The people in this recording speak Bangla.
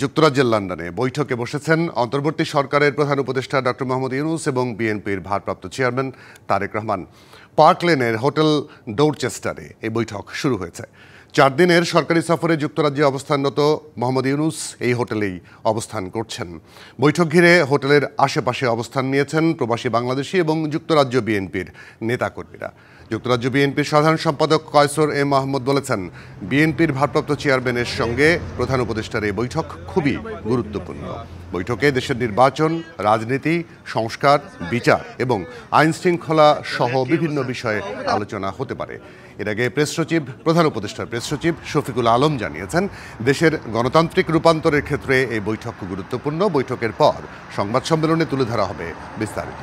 যুক্তরাজ্যের লন্ডনে বৈঠকে বসেছেন অন্তর্বর্তী সরকারের প্রধান উপদেষ্টা ডক্টর মোহাম্মদ ইউনূস এবং বিএনপির ভারপ্রাপ্ত চেয়ারম্যান তারেক রহমান। পার্ক লেনের হোটেল ডোরচেস্টারে এই বৈঠক শুরু হয়েছে। 4 দিনের সরকারি সফরে যুক্তরাজ্যে অবস্থানরত মোহাম্মদ ইউনূস এই হোটেলেই অবস্থান করছেন। বৈঠক ঘিরে হোটেলের আশেপাশে অবস্থান নিয়েছেন প্রবাসী বাংলাদেশি এবং যুক্তরাজ্য বিএনপির নেতাকর্মীরা। যুক্তরাজ্য বিএনপির সাধারণ সম্পাদক কয়সর এ মাহমুদ বলেছেন, বিএনপির ভারপ্রাপ্ত চেয়ারম্যানের সঙ্গে প্রধান উপদেষ্টার এই বৈঠক খুবই গুরুত্বপূর্ণ। বৈঠকে দেশের নির্বাচন, রাজনীতি, সংস্কার, বিচার এবং আইন শৃঙ্খলা সহ বিভিন্ন বিষয়ে আলোচনা হতে পারে। এর আগে প্রধান উপদেষ্টার প্রেস সচিব শফিকুল আলম জানিয়েছেন, দেশের গণতান্ত্রিক রূপান্তরের ক্ষেত্রে এই বৈঠক গুরুত্বপূর্ণ। বৈঠকের পর সংবাদ সম্মেলনে তুলে ধরা হবে বিস্তারিত।